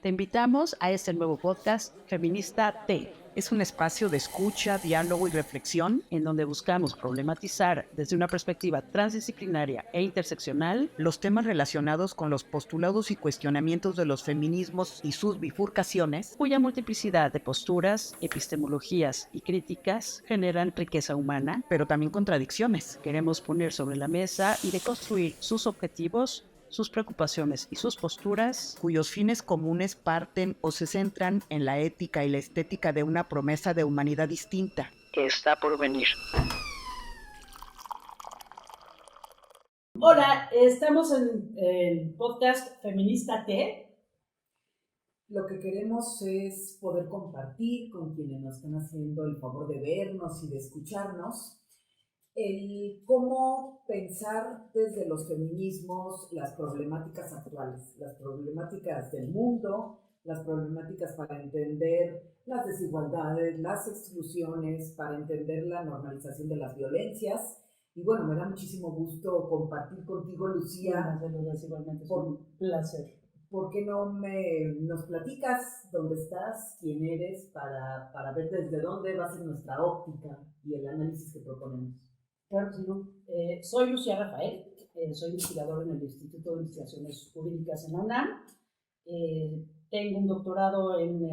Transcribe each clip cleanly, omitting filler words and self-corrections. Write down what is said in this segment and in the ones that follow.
Te invitamos a este nuevo podcast Feminista T. Es un espacio de escucha, diálogo y reflexión en donde buscamos problematizar desde una perspectiva transdisciplinaria e interseccional los temas relacionados con los postulados y cuestionamientos de los feminismos y sus bifurcaciones, cuya multiplicidad de posturas, epistemologías y críticas generan riqueza humana, pero también contradicciones. Queremos poner sobre la mesa y deconstruir sus objetivos, sus preocupaciones y sus posturas, cuyos fines comunes parten o se centran en la ética y la estética de una promesa de humanidad distinta que está por venir. Hola, estamos en el podcast Feminista T. Lo que queremos es poder compartir con quienes nos están haciendo el favor de vernos y de escucharnos el cómo pensar desde los feminismos las problemáticas actuales, las problemáticas del mundo, las problemáticas para entender las desigualdades, las exclusiones, para entender la normalización de las violencias. Y bueno, me da muchísimo gusto compartir contigo, Lucía. Igualmente, es un placer. ¿Por qué no nos platicas dónde estás, quién eres, para ver desde dónde va a ser nuestra óptica y el análisis que proponemos? Claro que sí, ¿no? Soy Lucía Rafael, soy investigadora en el Instituto de Investigaciones Jurídicas en la UNAM. Tengo un doctorado en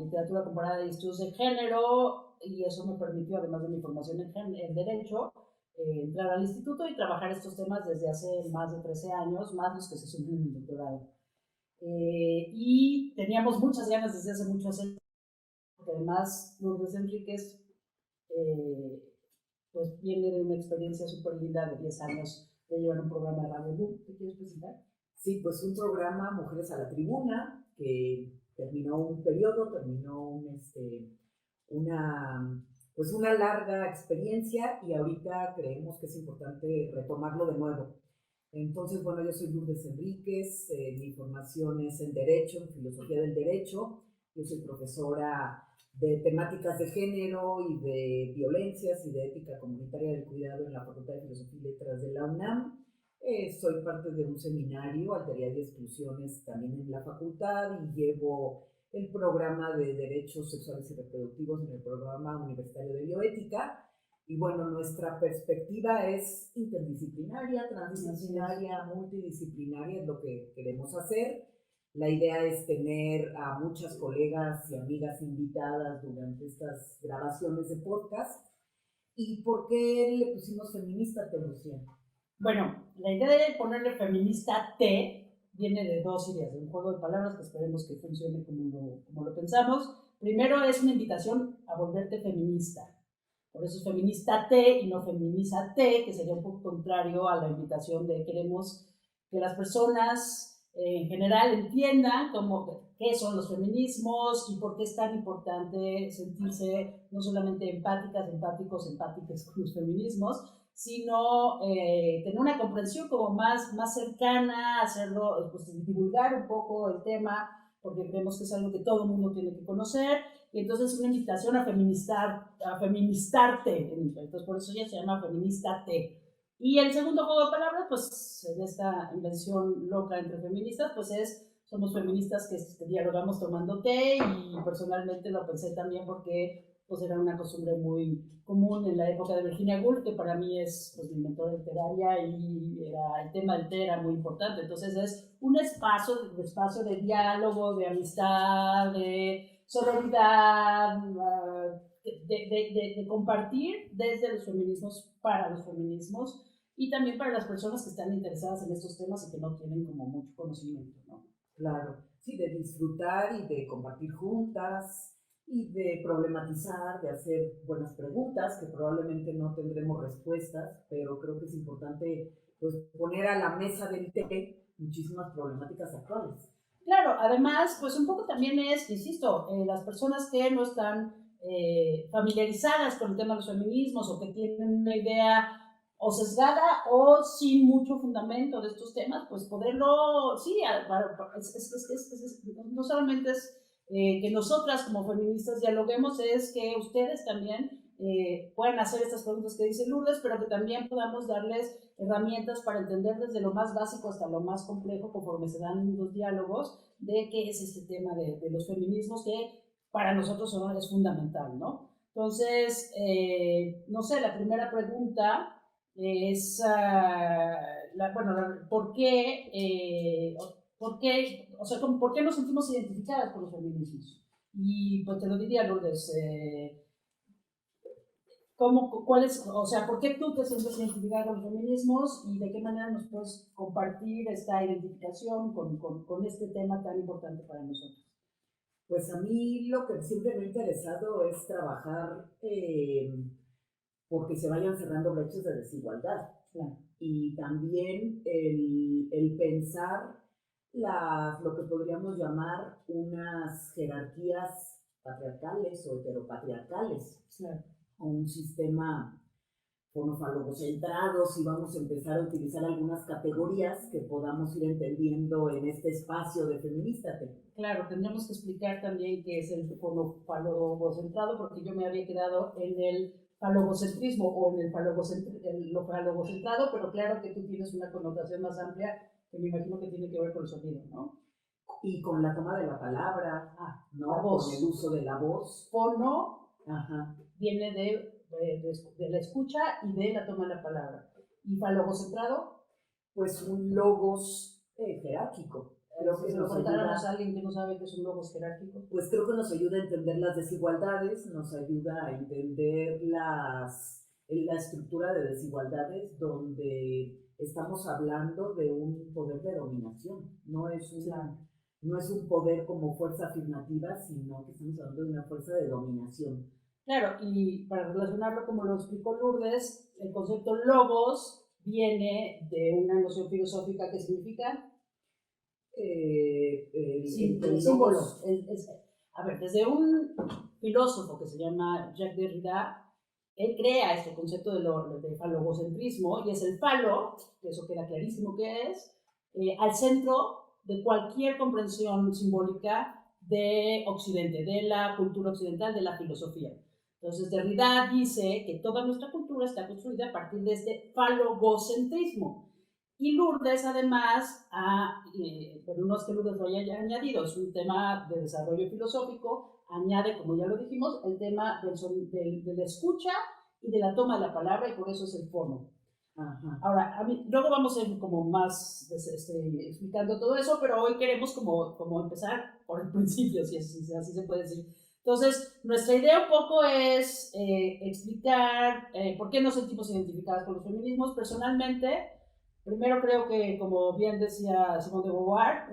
literatura comparada y estudios de género, y eso me permitió, además de mi formación en Derecho, entrar al instituto y trabajar estos temas desde hace más de 13 años, más los que se suman en el doctorado. Y teníamos muchas ganas desde hace muchos años, porque además Lourdes Enríquez pues viene de una experiencia súper linda de 10 años de llevar un programa de radio. ¿Te quieres presentar? Sí, pues un programa Mujeres a la Tribuna, que terminó un periodo, terminó una larga experiencia, y ahorita creemos que es importante retomarlo de nuevo. Entonces, bueno, yo soy Lourdes Enríquez, mi formación es en Derecho, en Filosofía del Derecho. Yo soy profesora de temáticas de género y de violencias y de ética comunitaria del cuidado en la Facultad de Filosofía y Letras de la UNAM. Soy parte de un seminario, Alteridad y Exclusiones, también en la facultad, y llevo el programa de Derechos Sexuales y Reproductivos en el programa universitario de Bioética. Y bueno, nuestra perspectiva es interdisciplinaria, transdisciplinaria, multidisciplinaria, es lo que queremos hacer. La idea es tener a muchas colegas y amigas invitadas durante estas grabaciones de podcast. ¿Y por qué le pusimos feminista, Lucía? Bueno, la idea de ponerle feminista T viene de dos ideas, de un juego de palabras que esperemos que funcione como lo pensamos. Primero, es una invitación a volverte feminista. Por eso es feminista T y no feminiza T, que sería un poco contrario a la invitación de queremos que las personas en general entiendan qué son los feminismos y por qué es tan importante sentirse no solamente empáticos con los feminismos, sino tener una comprensión como más cercana, hacerlo, pues, divulgar un poco el tema, porque creemos que es algo que todo el mundo tiene que conocer. Y entonces una invitación a feministarte. Entonces por eso ya se llama feministate. Y el segundo juego de palabras, pues en esta invención loca entre feministas, pues somos feministas que dialogamos tomando té, y personalmente lo pensé también porque pues era una costumbre muy común en la época de Virginia Woolf, que para mí es pues mi mentora literaria, y el tema del té era muy importante. Entonces es un espacio de diálogo, de amistad, de sororidad, de compartir desde los feminismos para los feminismos, y también para las personas que están interesadas en estos temas y que no tienen como mucho conocimiento, ¿no? Claro, sí, de disfrutar y de compartir juntas y de problematizar, de hacer buenas preguntas que probablemente no tendremos respuestas, pero creo que es importante pues poner a la mesa del té muchísimas problemáticas actuales. Claro, además, pues un poco también es, insisto, las personas que no están familiarizadas con el tema de los feminismos, o que tienen una idea o sesgada o sin mucho fundamento de estos temas, pues poderlo, sí, no solamente es que nosotras como feministas dialoguemos, es que ustedes también puedan hacer estas preguntas que dice Lourdes, pero que también podamos darles herramientas para entender desde lo más básico hasta lo más complejo conforme se dan los diálogos de qué es este tema de los feminismos que para nosotros es fundamental, ¿no? Entonces, no sé, la primera pregunta es, ¿por qué, o sea, por qué nos sentimos identificadas con los feminismos? Y pues te lo diría, Lourdes, ¿cuál es, o sea, por qué tú te sientes identificada con los feminismos y de qué manera nos puedes compartir esta identificación con este tema tan importante para nosotros? Pues a mí lo que siempre me ha interesado es trabajar porque se vayan cerrando brechas de desigualdad. Claro. Y también el pensar lo que podríamos llamar unas jerarquías patriarcales o heteropatriarcales, Claro. o un sistema fonofalogocentrado, si vamos a empezar a utilizar algunas categorías que podamos ir entendiendo en este espacio de Feministate. Claro, tendríamos que explicar también qué es el fonofalogocentrado, porque yo me había quedado en el falogocentrismo o en lo falogocentrado, pero claro que tú tienes una connotación más amplia que me imagino que tiene que ver con el sonido, ¿no? Y con la toma de la palabra, ¿no? La voz. Con el uso de la voz. Fono Ajá. viene de la escucha y de la toma de la palabra. ¿Y falogocentrado? Pues un logos jerárquico. Creo que nos contáramos a alguien que no sabe qué es un logos jerárquico. Pues creo que nos ayuda a entender las desigualdades, nos ayuda a entender la estructura de desigualdades donde estamos hablando de un poder de dominación. No es un poder como fuerza afirmativa, sino que estamos hablando de una fuerza de dominación. Claro, y para relacionarlo como lo explicó Lourdes, el concepto logos viene de una noción filosófica que significa símbolos. A ver, desde un filósofo que se llama Jacques Derrida, él crea este concepto de falogocentrismo, y es el falo, que eso queda clarísimo que es, al centro de cualquier comprensión simbólica de Occidente, de la cultura occidental, de la filosofía. Entonces, Derrida dice que toda nuestra cultura está construida a partir de este falogocentrismo. Y Lourdes, además, bueno, no es que Lourdes lo haya añadido, es un tema de desarrollo filosófico, añade, como ya lo dijimos, el tema de la escucha y de la toma de la palabra, y por eso es el fono. Ajá. Ahora, luego vamos a ir como más explicando todo eso, pero hoy queremos como empezar por el principio, si así se puede decir. Entonces, nuestra idea un poco es explicar por qué nos sentimos identificadas con los feminismos. Personalmente, primero creo que, como bien decía Simone de Beauvoir,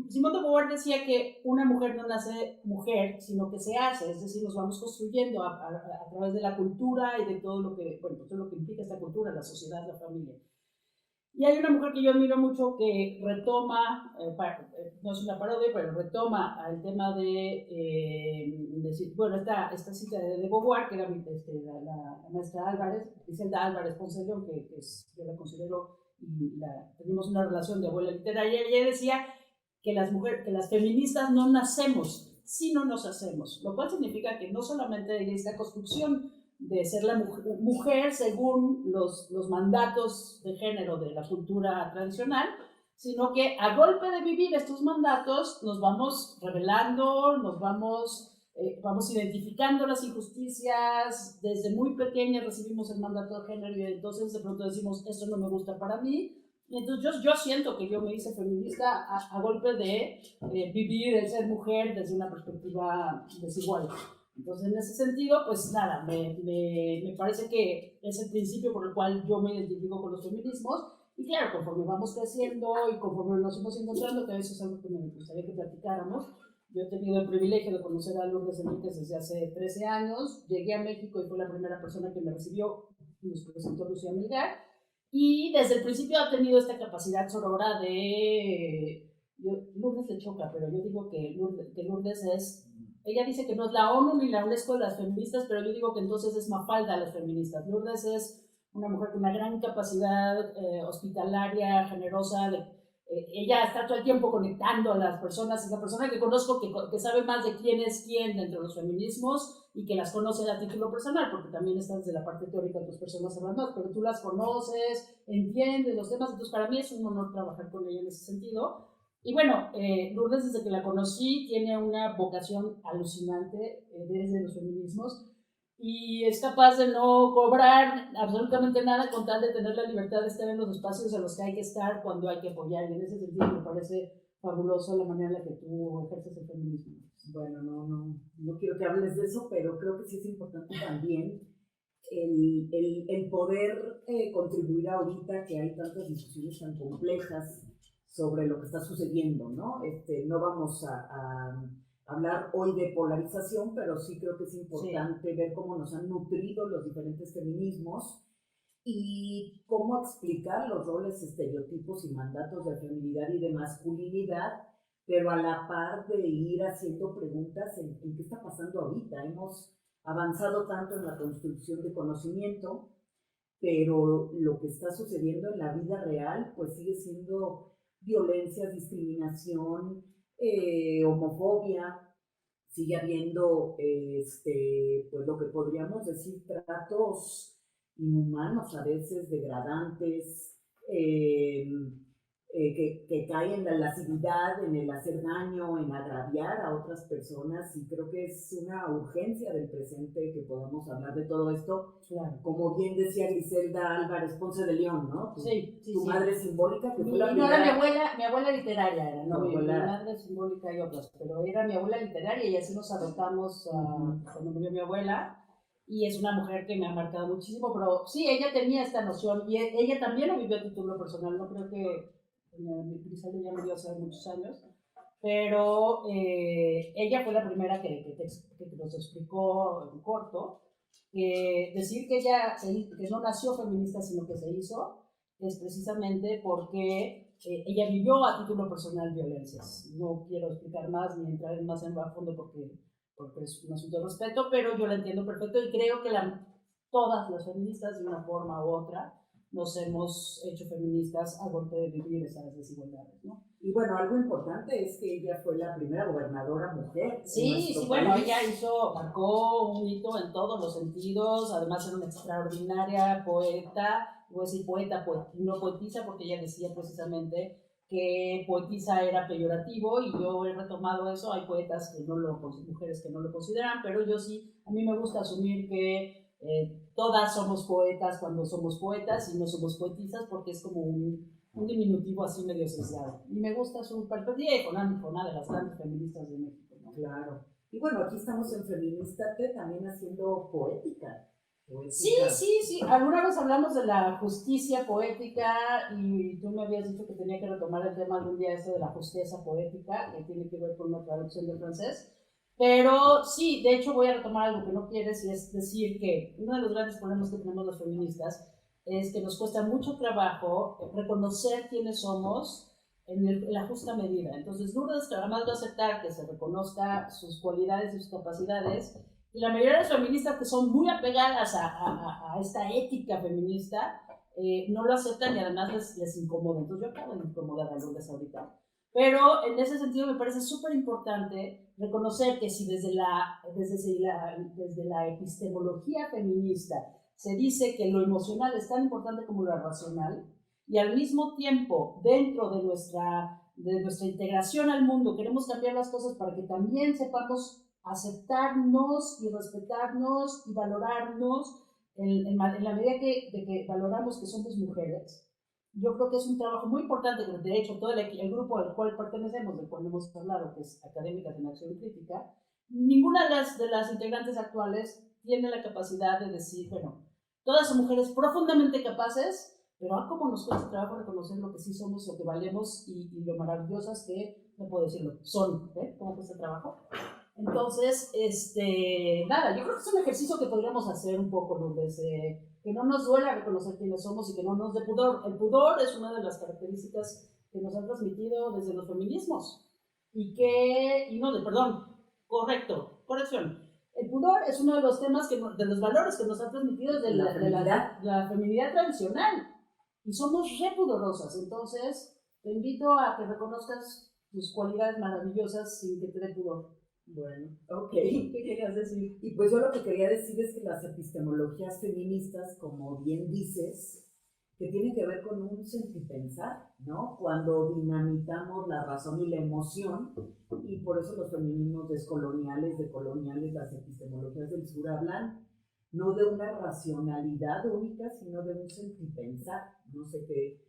Simone de Beauvoir decía que una mujer no nace mujer, sino que se hace, es decir, nos vamos construyendo a través de la cultura y de todo lo que, todo lo que implica esta cultura, la sociedad, la familia. Y hay una mujer que yo admiro mucho que retoma, no es una parodia, pero retoma el tema esta cita de Beauvoir, que era la maestra Álvarez, Griselda Álvarez Ponce-León, que yo la considero, y tenemos una relación de abuela literaria, y ella decía que las feministas no nacemos, sino nos hacemos, lo cual significa que no solamente hay esta construcción de ser la mujer según los mandatos de género de la cultura tradicional, sino que a golpe de vivir estos mandatos nos vamos revelando, nos vamos identificando las injusticias. Desde muy pequeñas recibimos el mandato de género y entonces de pronto decimos, esto no me gusta para mí. Y entonces yo siento que yo me hice feminista a golpe de vivir el ser mujer desde una perspectiva desigual. Entonces, en ese sentido, pues nada, me parece que es el principio por el cual yo me identifico con los feminismos. Y claro, conforme vamos creciendo y conforme nos hemos encontrando, que eso es algo que me gustaría que platicáramos. Yo he tenido el privilegio de conocer a Lourdes Enríquez desde hace 13 años. Llegué a México y fue la primera persona que me recibió, nos presentó Lucía Melgar. Y desde el principio ha tenido esta capacidad sonora de... Lourdes le choca, pero yo digo que Lourdes es... Ella dice que no es la ONU ni la UNESCO de las feministas, pero yo digo que entonces es Mafalda de las feministas. Lourdes es una mujer con una gran capacidad hospitalaria, generosa, ella está todo el tiempo conectando a las personas, es la persona que conozco que sabe más de quién es quién dentro de los feminismos y que las conoce a título personal, porque también estás de la parte teórica de otras personas hablando, pero tú las conoces, entiendes los temas, entonces para mí es un honor trabajar con ella en ese sentido. Y bueno, Lourdes, desde que la conocí, tiene una vocación alucinante desde los feminismos y es capaz de no cobrar absolutamente nada con tal de tener la libertad de estar en los espacios en los que hay que estar cuando hay que apoyar. Y en ese sentido me parece fabuloso la manera en la que tú ejerces el feminismo. Bueno, no quiero que hables de eso, pero creo que sí es importante también el poder contribuir ahorita que hay tantas discusiones tan complejas sobre lo que está sucediendo, ¿no? No vamos a hablar hoy de polarización, pero sí creo que es importante ver cómo nos han nutrido los diferentes feminismos y cómo explicar los roles, estereotipos y mandatos de feminidad y de masculinidad, pero a la par de ir haciendo preguntas en qué está pasando ahorita. Hemos avanzado tanto en la construcción de conocimiento, pero lo que está sucediendo en la vida real pues sigue siendo violencia, discriminación, homofobia, sigue habiendo pues lo que podríamos decir tratos inhumanos, a veces degradantes, que caen en la lascividad, en el hacer daño, en agraviar a otras personas, y creo que es una urgencia del presente que podamos hablar de todo esto. Claro. Como bien decía Griselda Álvarez Ponce de León, ¿no? Tu madre simbólica, que fue la No primera... era mi abuela literaria, era, no, mi abuela... madre simbólica y otras, pero era mi abuela literaria y así nos adoptamos cuando murió mi abuela. Y es una mujer que me ha marcado muchísimo, pero sí, ella tenía esta noción y ella también lo vivió a título personal, no creo que Griselda ya murió hace muchos años, pero ella fue la primera que nos explicó en corto que decir que ella que no nació feminista sino que se hizo es precisamente porque ella vivió a título personal violencias. No quiero explicar más ni entrar más en fondo porque es un asunto de respeto, pero yo la entiendo perfecto y creo que todas las feministas de una forma u otra nos hemos hecho feministas a golpe de vivir esas desigualdades, ¿no? Y bueno, algo importante es que ella fue la primera gobernadora mujer. Sí, bueno, ella marcó un hito en todos los sentidos, además era una extraordinaria poeta, voy a decir poeta, no poetisa, porque ella decía precisamente que poetisa era peyorativo y yo he retomado eso, hay poetas que mujeres que no lo consideran, pero yo sí, a mí me gusta asumir que todas somos poetas cuando somos poetas y no somos poetisas porque es como un diminutivo así medio sesgado. Y me gusta su perspectiva y con una de las grandes feministas de México, ¿no? Claro. Y bueno, aquí estamos en Feministate también haciendo poética. Sí. Alguna vez hablamos de la justicia poética y tú me habías dicho que tenía que retomar el tema algún día de la justicia poética, que tiene que ver con una traducción del francés. Pero sí, de hecho voy a retomar algo que no quieres y es decir que uno de los grandes problemas que tenemos las feministas es que nos cuesta mucho trabajo reconocer quiénes somos en la justa medida. Entonces Lourdes además va a aceptar que se reconozca sus cualidades y sus capacidades. Y la mayoría de las feministas que son muy apegadas a esta ética feminista no lo aceptan y además les incomoda. Entonces yo acabo de incomodar a Lourdes ahorita. Pero en ese sentido me parece súper importante reconocer que si desde la epistemología feminista se dice que lo emocional es tan importante como lo racional y al mismo tiempo dentro de nuestra integración al mundo queremos cambiar las cosas para que también sepamos aceptarnos y respetarnos y valorarnos en la medida que valoramos que somos mujeres. Yo creo que es un trabajo muy importante que de hecho todo el grupo al cual pertenecemos, del cual hemos hablado, que es Académicas en Acción Crítica, ninguna de las integrantes actuales tiene la capacidad de decir, bueno, todas son mujeres profundamente capaces, pero cómo nos cuesta trabajo reconocer lo que sí somos, lo que valemos y lo maravillosas que, no puedo decirlo, son, ¿eh? ¿Cómo cuesta trabajo? Entonces, nada, yo creo que es un ejercicio que podríamos hacer un poco, Lourdes, que no nos duela reconocer quiénes somos y que no nos dé pudor. El pudor es una de las características que nos han transmitido desde los feminismos. Corrección. El pudor es uno de los temas, de los valores que nos han transmitido desde la feminidad tradicional. Y somos re pudorosas. Entonces, Te invito a que reconozcas tus cualidades maravillosas sin que te dé pudor. Bueno, ok. ¿Qué querías decir? Y pues yo lo que quería decir es que las epistemologías feministas, como bien dices, que tienen que ver con un sentipensar, ¿no? Cuando dinamitamos la razón y la emoción, y por eso los feminismos descoloniales, decoloniales, las epistemologías del sur hablan no de una racionalidad única, sino de un sentipensar. No sé qué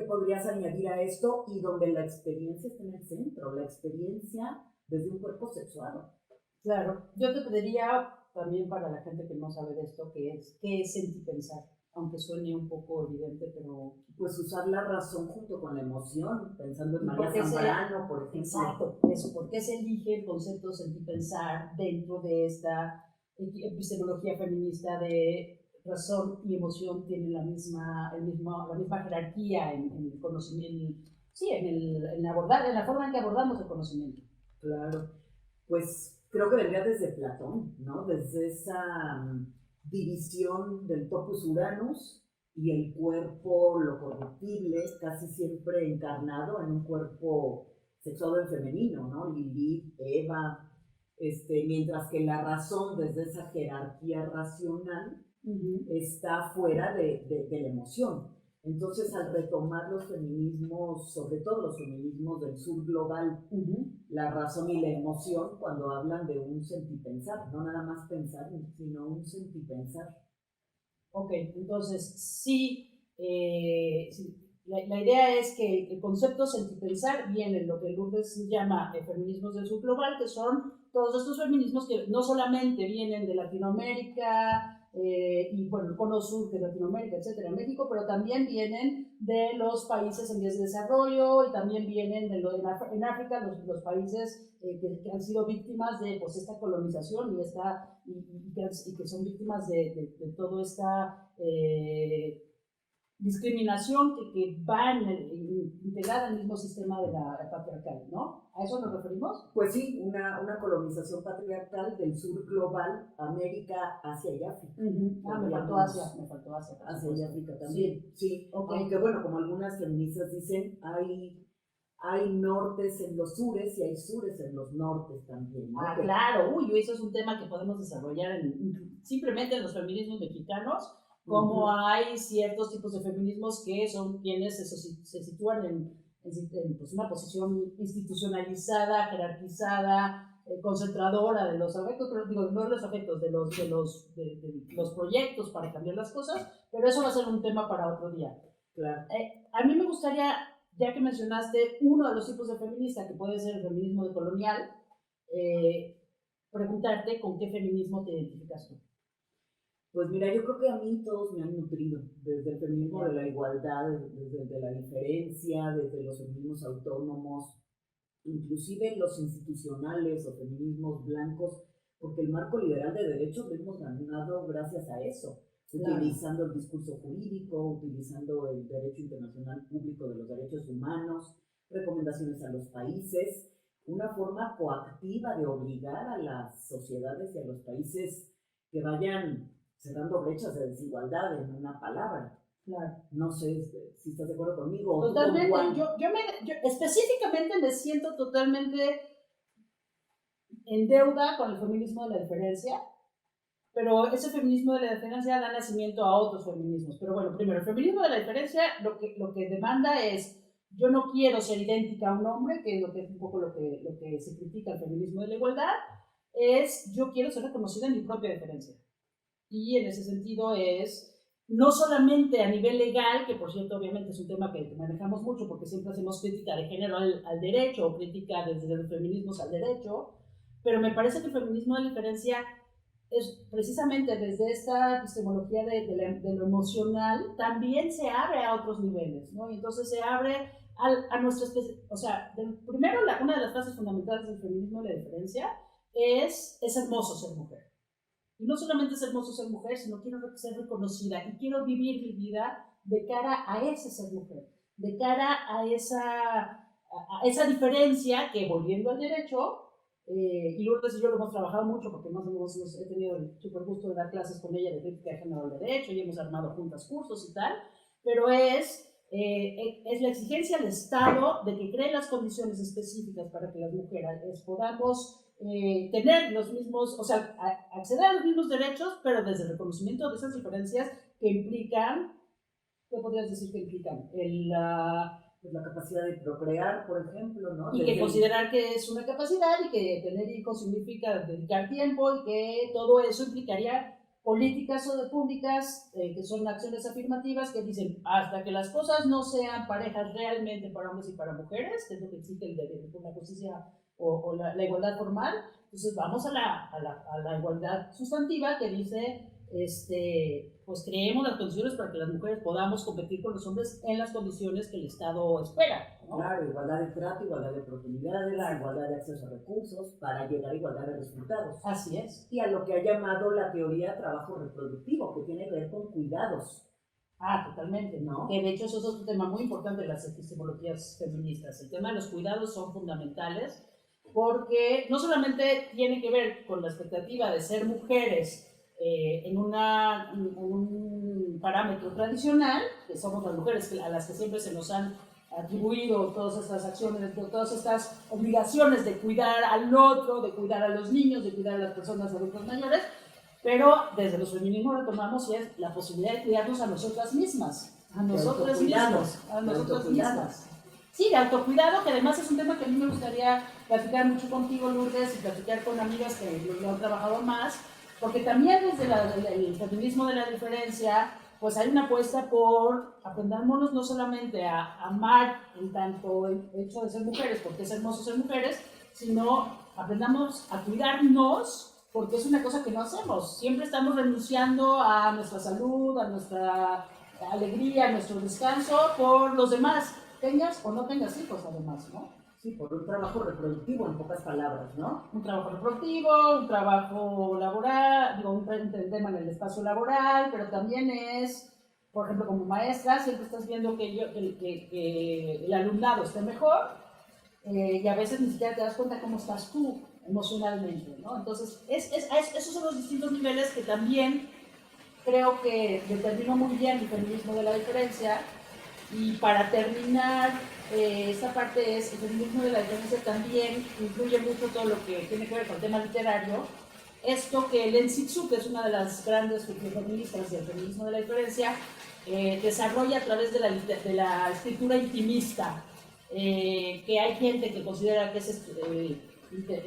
podrías añadir a esto, y donde la experiencia está en el centro, la experiencia desde un cuerpo sexuado. Claro, yo te pediría también para la gente que no sabe de esto, qué es sentipensar, aunque suene un poco evidente, pero... Pues usar la razón junto con la emoción, pensando en ¿Y María por qué Zambrano, por ejemplo. Exacto, eso, ¿por qué se elige el concepto sentipensar dentro de esta epistemología feminista de razón y emoción tienen la misma jerarquía en el conocimiento, sí, en abordar, en la forma en que abordamos el conocimiento? Claro, pues creo que vendría desde Platón, ¿no? Desde esa división del topus Uranus y el cuerpo, lo corruptible, casi siempre encarnado en un cuerpo sexuado en femenino, ¿no? Lilith, Eva, mientras que la razón desde esa jerarquía racional está fuera de la emoción. Entonces, al retomar los feminismos, sobre todo los feminismos del sur global, la razón y la emoción, cuando hablan de un sentipensar, no nada más pensar, sino un sentipensar. Ok, entonces sí, la idea es que el concepto sentipensar viene en lo que Lourdes llama feminismos del sur global, que son todos estos feminismos que no solamente vienen de Latinoamérica, y bueno, el cono sur de Latinoamérica, etcétera, México, pero también vienen de los países en vías de desarrollo y también vienen en África, los países que han sido víctimas de pues, esta colonización y que son víctimas de toda esta discriminación que va integrada en el mismo sistema de la patriarcal, ¿no? ¿A eso nos referimos? Pues sí, una colonización patriarcal del sur global, América, Asia y África. Me faltó Asia. Asia y África también, sí. Okay. Aunque bueno, como algunas feministas dicen, hay nortes en los sures y hay sures en los nortes también, ¿no? Claro, eso es un tema que podemos desarrollar simplemente en los feminismos mexicanos, como hay ciertos tipos de feminismos que son quienes se sitúan en pues una posición institucionalizada, jerarquizada, concentradora de los afectos, pero digo, no de los afectos, de los proyectos para cambiar las cosas, pero eso va a ser un tema para otro día. Claro. A mí me gustaría, ya que mencionaste uno de los tipos de feminista, que puede ser el feminismo decolonial, preguntarte con qué feminismo te identificas tú. Pues mira, yo creo que a mí todos me han nutrido, desde el feminismo de la igualdad, desde el de la diferencia, desde los feminismos autónomos, inclusive los institucionales o feminismos blancos, porque el marco liberal de derechos lo hemos ganado gracias a eso, utilizando el discurso jurídico, utilizando el derecho internacional público de los derechos humanos, recomendaciones a los países, una forma coactiva de obligar a las sociedades y a los países que vayan cerrando brechas de desigualdad, en una palabra. Claro. No sé si estás de acuerdo conmigo. Totalmente. Yo específicamente me siento totalmente en deuda con el feminismo de la diferencia, pero ese feminismo de la diferencia da nacimiento a otros feminismos. Pero bueno, primero, el feminismo de la diferencia lo que demanda es: yo no quiero ser idéntica a un hombre, que es un poco lo que se critica el feminismo de la igualdad, es yo quiero ser reconocida en mi propia diferencia. Y en ese sentido es no solamente a nivel legal, que por cierto obviamente es un tema que manejamos mucho porque siempre hacemos crítica de género al derecho, o crítica desde los feminismos al derecho, pero me parece que el feminismo de la diferencia es precisamente desde esta epistemología de lo emocional, también se abre a otros niveles, ¿no? Y entonces se abre a nuestra especie, o sea, primero una de las frases fundamentales del feminismo de la diferencia es hermoso ser mujer. Y no solamente es hermoso ser mujer, sino quiero ser reconocida y quiero vivir mi vida de cara a ese ser mujer, de cara a esa diferencia que, volviendo al derecho, y Lourdes y yo lo hemos trabajado mucho porque he tenido el súper gusto de dar clases con ella de crítica de género al derecho y hemos armado juntas cursos y tal, pero es es la exigencia al Estado de que cree las condiciones específicas para que las mujeres podamos tener los mismos, o sea, acceder a los mismos derechos, pero desde el reconocimiento de esas diferencias que implican, ¿qué podrías decir que implican? Pues la capacidad de procrear, por ejemplo, ¿no? Y que considerar que es una capacidad y que tener hijos significa dedicar tiempo y que todo eso implicaría políticas públicas que son acciones afirmativas que dicen hasta que las cosas no sean parejas realmente para hombres y para mujeres, que es lo que exige la justicia o la igualdad formal, entonces vamos a la igualdad sustantiva que dice pues creemos las condiciones para que las mujeres podamos competir con los hombres en las condiciones que el Estado espera, ¿no? Claro, igualdad de trato, igualdad de oportunidades, igualdad de acceso a recursos para llegar a igualdad de resultados. Así es. Y a lo que ha llamado la teoría de trabajo reproductivo, que tiene que ver con cuidados. Totalmente, ¿no? Que de hecho eso es otro tema muy importante de las epistemologías feministas. El tema de los cuidados son fundamentales porque no solamente tiene que ver con la expectativa de ser mujeres en un parámetro tradicional, que somos las mujeres a las que siempre se nos han atribuido todas estas acciones, todas estas obligaciones de cuidar al otro, de cuidar a los niños, de cuidar a las personas adultas mayores, pero desde los feminismos retomamos y es la posibilidad de cuidarnos a nosotras mismas, a nosotras mismas. Sí, de autocuidado, que además es un tema que a mí me gustaría platicar mucho contigo, Lourdes, y platicar con amigas que lo han trabajado más, porque también desde el feminismo de la diferencia, pues hay una apuesta por aprendámonos no solamente a amar en tanto el hecho de ser mujeres, porque es hermoso ser mujeres, sino aprendamos a cuidarnos, porque es una cosa que no hacemos. Siempre estamos renunciando a nuestra salud, a nuestra alegría, a nuestro descanso por los demás, tengas o no tengas hijos además, ¿no? Sí, por un trabajo reproductivo, en pocas palabras, ¿no? Un trabajo reproductivo, un trabajo laboral, digo, un tema en el espacio laboral, pero también es, por ejemplo, como maestra, siempre estás viendo que el alumnado esté mejor y a veces ni siquiera te das cuenta cómo estás tú emocionalmente, ¿no? Entonces, esos son los distintos niveles que también creo que determinó muy bien el feminismo de la diferencia. Y para terminar, esta parte es, el feminismo de la diferencia también incluye mucho todo lo que tiene que ver con el tema literario. Esto que Len Sitsu, que es una de las grandes feministas del feminismo de la diferencia, desarrolla a través de la escritura intimista, que hay gente que considera que es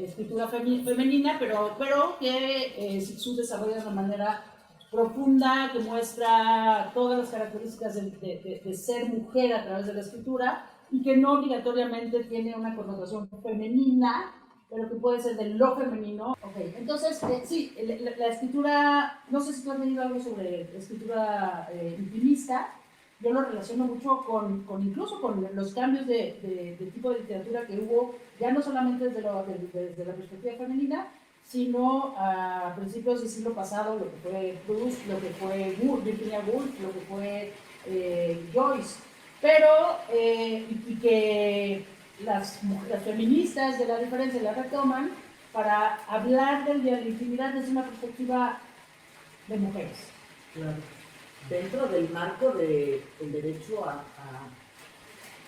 escritura femenina, pero que Sitsu desarrolla de una manera profunda, que muestra todas las características de ser mujer a través de la escritura y que no obligatoriamente tiene una connotación femenina, pero que puede ser de lo femenino. Okay. Entonces, sí, la escritura, no sé si tú has leído algo sobre escritura intimista, yo lo relaciono mucho incluso con los cambios de tipo de literatura que hubo, ya no solamente desde la perspectiva femenina, sino a principios del siglo pasado, lo que fue Proust, lo que fue Virginia Woolf, lo que fue Joyce, pero y que las feministas de la diferencia la retoman para hablar de la intimidad desde una perspectiva de mujeres. Claro. Dentro del marco del derecho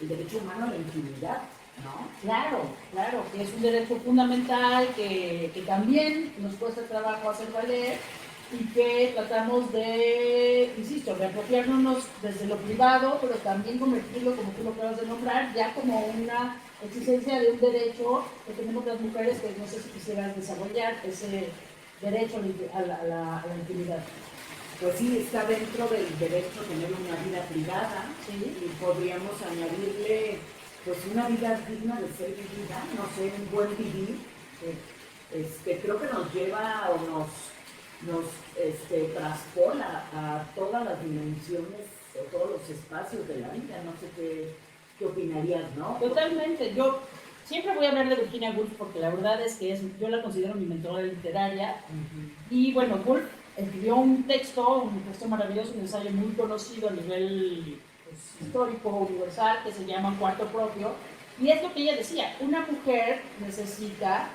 el derecho humano a la intimidad, ¿no? Claro, que es un derecho fundamental que también nos cuesta trabajo hacer valer y que tratamos de, insisto, reapropiarnos desde lo privado, pero también convertirlo, como tú lo acabas de nombrar, ya como una exigencia de un derecho que tenemos las mujeres, que no sé si quisieras desarrollar ese derecho a la intimidad. Pues sí, está dentro del derecho a tener una vida privada, ¿sí? Y podríamos añadirle pues una vida digna de ser vivida, no sé, un buen vivir, creo que nos lleva o nos traspola a todas las dimensiones o todos los espacios de la vida. No sé qué opinarías, ¿no? Totalmente, yo siempre voy a hablar de Virginia Woolf porque la verdad es que yo la considero mi mentora literaria. Y bueno, Woolf escribió un texto maravilloso, un ensayo muy conocido a nivel histórico, universal, que se llama Un cuarto propio, y es lo que ella decía, una mujer necesita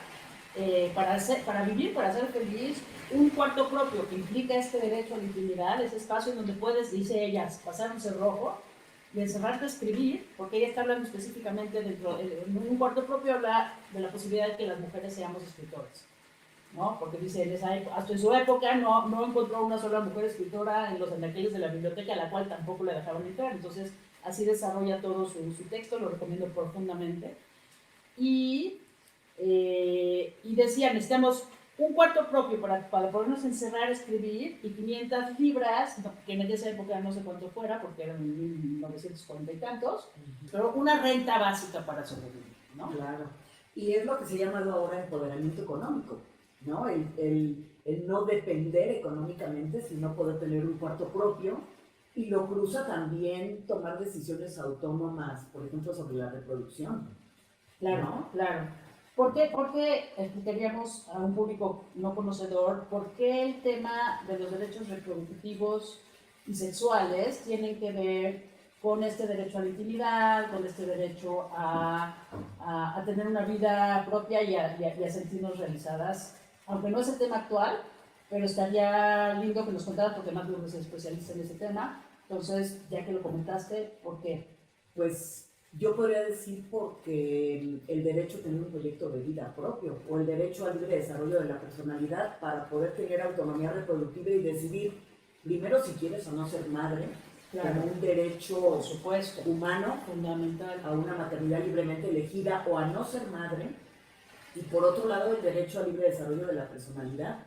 para vivir, para ser feliz, un cuarto propio, que implica este derecho a la intimidad, ese espacio en donde puedes, dice ella, pasar un cerrojo de encerrarte a escribir, porque ella está hablando específicamente en un cuarto propio, habla de la posibilidad de que las mujeres seamos escritoras, ¿no? Porque dice, hasta en su época no encontró una sola mujer escritora en los anaqueles de la biblioteca, a la cual tampoco le dejaban entrar. Entonces, así desarrolla todo su texto, lo recomiendo profundamente. Y decía, necesitamos un cuarto propio para podernos encerrar a escribir y 500 libras, que en esa época no sé cuánto fuera, porque eran 1940 y tantos, pero una renta básica para sobrevivir, ¿no? Claro. Y es lo que se ha llamado ahora empoderamiento económico, ¿no? El no depender económicamente, sino poder tener un cuarto propio. Y lo cruza también tomar decisiones autónomas, por ejemplo, sobre la reproducción. Claro, ¿no? claro. ¿Por qué explicaríamos a un público no conocedor por qué el tema de los derechos reproductivos y sexuales tienen que ver con este derecho a la intimidad, con este derecho a tener una vida propia y a sentirnos realizadas? Aunque no es el tema actual, pero estaría lindo que nos contaras, porque más Lourdes es especialista en ese tema. Entonces, ya que lo comentaste, ¿por qué? Pues yo podría decir porque el derecho a tener un proyecto de vida propio o el derecho al libre desarrollo de la personalidad para poder tener autonomía reproductiva y decidir primero si quieres o no ser madre, Claro. como un derecho Por supuesto, humano fundamental. a una maternidad libremente elegida o a no ser madre, y por otro lado el derecho al libre desarrollo de la personalidad,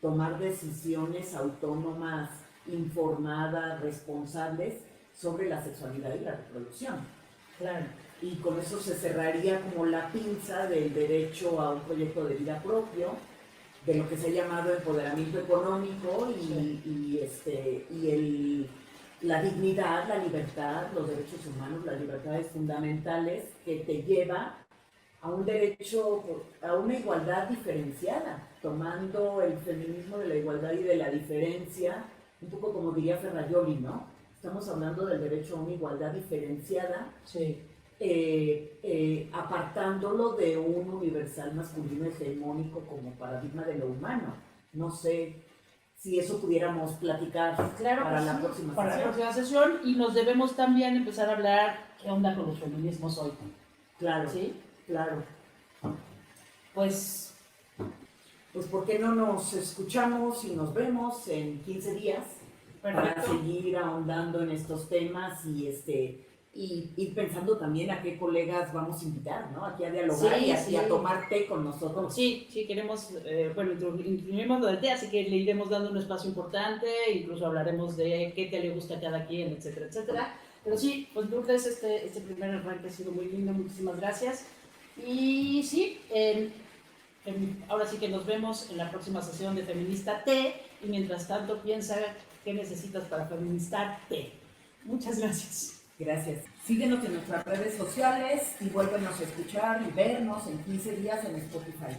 tomar decisiones autónomas, informadas, responsables sobre la sexualidad y la reproducción. Claro. Y con eso se cerraría como la pinza del derecho a un proyecto de vida propio, de lo que se ha llamado empoderamiento económico la dignidad, la libertad, los derechos humanos, las libertades fundamentales que te lleva a un derecho, a una igualdad diferenciada, tomando el feminismo de la igualdad y de la diferencia, un poco como diría Ferrajoli, ¿no? Estamos hablando del derecho a una igualdad diferenciada, Sí. Apartándolo de un universal masculino hegemónico como paradigma de lo humano. No sé si eso pudiéramos platicar para la próxima para sesión. la próxima sesión, y nos debemos también empezar a hablar qué onda con los feminismos hoy. Claro, ¿Sí? claro. Pues ¿por qué no nos escuchamos y nos vemos en 15 días? Para perfecto. seguir ahondando en estos temas y ir pensando también a qué colegas vamos a invitar, ¿no? Aquí a dialogar y a tomar té con nosotros. Sí, queremos, incluimos lo del té, así que le iremos dando un espacio importante, incluso hablaremos de qué té le gusta a cada quien, etcétera, etcétera. Pero sí, pues Lourdes, este primer arranque ha sido muy lindo, muchísimas gracias. Y sí, ahora sí que nos vemos en la próxima sesión de Feminista T, y mientras tanto piensa qué necesitas para feministarte. Muchas gracias. Gracias. Síguenos en nuestras redes sociales y vuélvenos a escuchar y vernos en 15 días en Spotify.